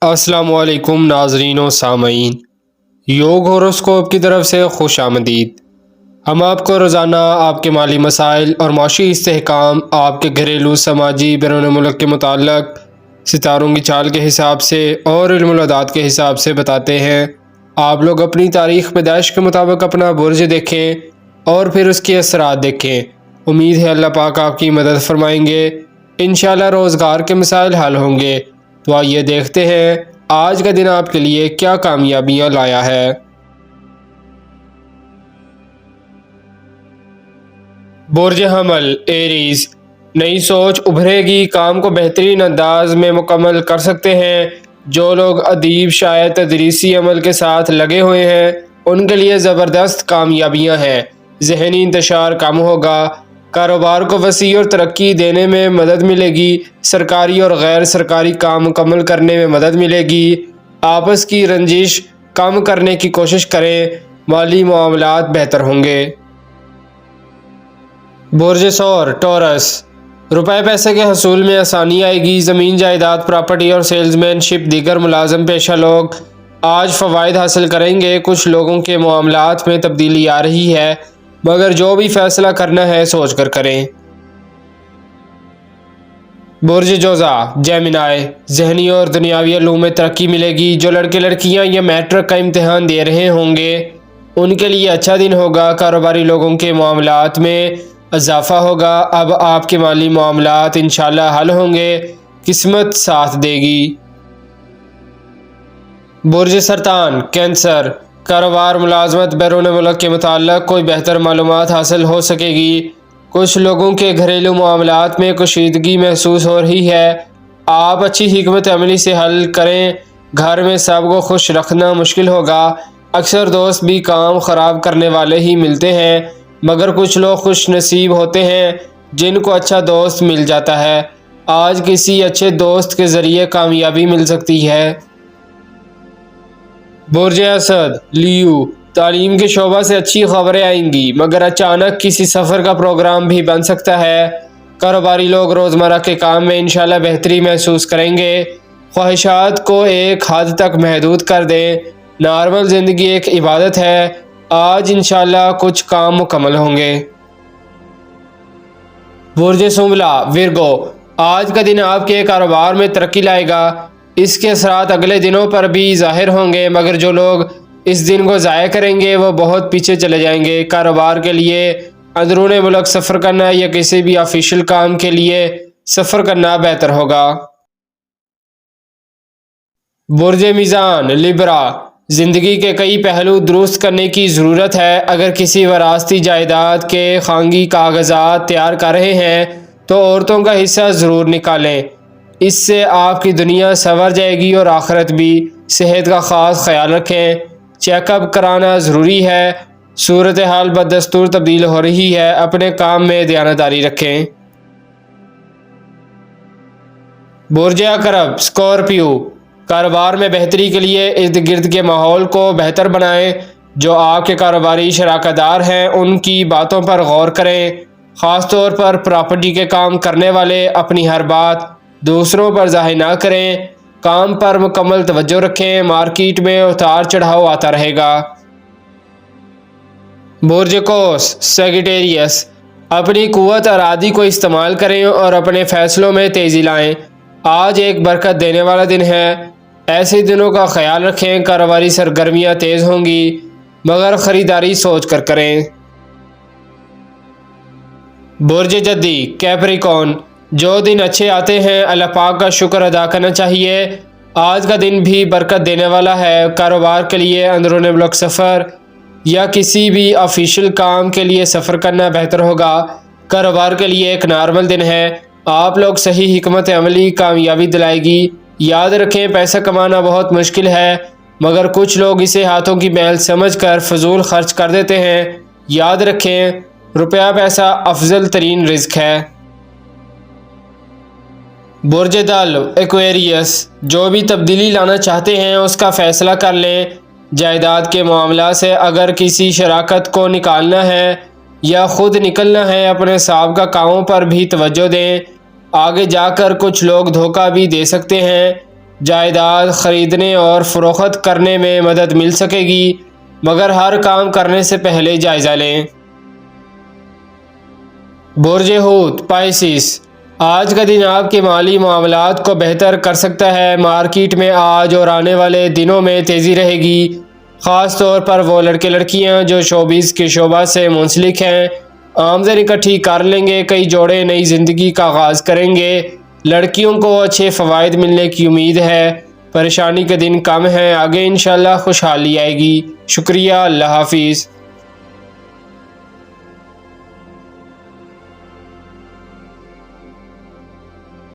अस्सलाम वालेकुम नाजरीन व सामईन, योग होरोस्कोप की तरफ से खुश आमदीद। हम आपको रोज़ाना आपके माली मसाइल और माशी इस्तेहकाम, आपके घरेलू समाजी बैरून मुल्क के मुताल्लिक़ सितारों की चाल के हिसाब से और इल्मुल-अदात के हिसाब से बताते हैं। आप लोग अपनी तारीख़ पैदाइश के मुताबिक अपना बुर्ज देखें और फिर उसके असरात देखें। उम्मीद है अल्लाह पाक आपकी मदद फरमाएंगे। इंशाअल्लाह रोज़गार के मसाइल हल होंगे। तो आइए देखते हैं आज का दिन आपके लिए क्या कामयाबियां लाया है। बुर्ज हमल एरीज, नई सोच उभरेगी, काम को बेहतरीन अंदाज में मुकम्मल कर सकते हैं। जो लोग अदीब, शायर, तदरीसी अमल के साथ लगे हुए हैं उनके लिए ज़बरदस्त कामयाबियां हैं। ज़हनी इंतशार कम होगा, कारोबार को वसी और तरक्की देने में मदद मिलेगी। सरकारी और गैर सरकारी काम मुकम्मल करने में मदद मिलेगी। आपस की रंजिश कम करने की कोशिश करें, माली मामलात बेहतर होंगे। बुर्ज सौर टॉरस, रुपए पैसे के हसूल में आसानी आएगी। ज़मीन जायदाद, प्रॉपर्टी और सेल्समैनशिप, दीगर मुलाजम पेशा लोग आज फ़वाइद हासिल करेंगे। कुछ लोगों के मामलात में तब्दीली आ रही है, मगर जो भी फैसला करना है सोच कर करें। बुर्ज जोज़ा जेमिनाई, ज़हनी और दुनियावी इल्मों में तरक्की मिलेगी। जो लड़के लड़कियां या मैट्रिक का इम्तिहान दे रहे होंगे उनके लिए अच्छा दिन होगा। कारोबारी लोगों के मामलात में इजाफा होगा। अब आपके माली मामलात इंशाअल्लाह हल होंगे, किस्मत साथ देगी। बुर्ज सरतान कैंसर, कारोबार, मुलाजमत, बैरून मुल्क के मुताल्लिक़ कोई बेहतर मालूमात हासिल हो सकेगी। कुछ लोगों के घरेलू मामलात में कशीदगी महसूस हो रही है। आप अच्छी हिकमत अमली से हल करें। घर में सबको खुश रखना मुश्किल होगा। अक्सर दोस्त भी काम ख़राब करने वाले ही मिलते हैं, मगर कुछ लोग खुश नसीब होते हैं जिनको अच्छा दोस्त मिल जाता है। आज किसी अच्छे दोस्त के ज़रिए कामयाबी मिल सकती है। बुर्ज असद लियो, तालीम के शोबा से अच्छी खबरें आएंगी, मगर अचानक किसी सफ़र का प्रोग्राम भी बन सकता है। कारोबारी लोग रोज़मर्रा के काम में इंशाल्लाह बेहतरी महसूस करेंगे। ख्वाहिशात को एक हद तक महदूद कर दें। नॉर्मल ज़िंदगी एक इबादत है। आज इंशाल्लाह कुछ काम मुकम्मल होंगे। बुर्ज सुमला विरगो, आज का दिन आपके कारोबार में तरक्की लाएगा। इसके असरात अगले दिनों पर भी ज़ाहिर होंगे, मगर जो लोग इस दिन को ज़ाया करेंगे वो बहुत पीछे चले जाएंगे। कारोबार के लिए अंदरून मुल्क सफ़र करना या किसी भी ऑफिशियल काम के लिए सफ़र करना बेहतर होगा। बुर्ज मीज़ान लिब्रा, ज़िंदगी के कई पहलू दुरुस्त करने की ज़रूरत है। अगर किसी वरासती जायदाद के खानगी कागजात तैयार कर रहे हैं तो औरतों का हिस्सा ज़रूर निकालें। इससे आपकी दुनिया संवर जाएगी और आखिरत भी। सेहत का ख़ास ख्याल रखें, चेकअप कराना ज़रूरी है। सूरत हाल बदस्तूर तब्दील हो रही है, अपने काम में दयानतदारी रखें। बुर्ज अकरब स्कॉर्पियो, कारोबार में बेहतरी के लिए इर्द गिर्द के माहौल को बेहतर बनाएं। जो आपके कारोबारी शराकतदार हैं उनकी बातों पर गौर करें। ख़ास तौर पर प्रॉपर्टी के काम करने वाले अपनी हर बात दूसरों पर ज़ाहिर ना करें। काम पर मुकम्मल तवज्जो रखें। मार्केट में उतार चढ़ाव आता रहेगा। बुर्ज कौस सेगिटेरियस, अपनी कुव्वत अरादी को इस्तेमाल करें और अपने फ़ैसलों में तेज़ी लाएं। आज एक बरकत देने वाला दिन है। ऐसे दिनों का ख्याल रखें। कारोबारी सरगर्मियाँ तेज़ होंगी, मगर ख़रीदारी सोच कर करें। बुर्ज जद्दी कैप्रिकॉर्न, जो दिन अच्छे आते हैं अल्लाह पाक का शुक्र अदा करना चाहिए। आज का दिन भी बरकत देने वाला है। कारोबार के लिए अंदरून मुल्क सफ़र या किसी भी ऑफिशियल काम के लिए सफ़र करना बेहतर होगा। कारोबार के लिए एक नॉर्मल दिन है। आप लोग सही हिकमत अमली कामयाबी दिलाएगी। याद रखें, पैसा कमाना बहुत मुश्किल है, मगर कुछ लोग इसे हाथों की मैल समझकर फजूल खर्च कर देते हैं। याद रखें, रुपया पैसा अफजल तरीन रिज़्क है। बुर्ज दल एक्वेरियस, जो भी तब्दीली लाना चाहते हैं उसका फ़ैसला कर लें। जायदाद के मामला से अगर किसी शराकत को निकालना है या ख़ुद निकलना है, अपने साबिक़ा कामों पर भी तवज्जो दें। आगे जाकर कुछ लोग धोखा भी दे सकते हैं। جائیداد خریدنے اور فروخت کرنے میں مدد مل سکے گی، مگر ہر کام کرنے سے پہلے جائزہ لیں۔ برج حوت پائسس، آج کا دن آپ کے مالی معاملات کو بہتر کر سکتا ہے۔ مارکیٹ میں آج اور آنے والے دنوں میں تیزی رہے گی، خاص طور پر وہ لڑکے لڑکیاں جو شوبز کے شعبہ سے منسلک ہیں آمدنی اکٹھی کر لیں گے۔ کئی جوڑے نئی زندگی کا آغاز کریں گے۔ لڑکیوں کو اچھے فوائد ملنے کی امید ہے۔ پریشانی کے دن کم ہیں، آگے انشاءاللہ خوشحالی آئے گی۔ شکریہ، اللہ حافظ۔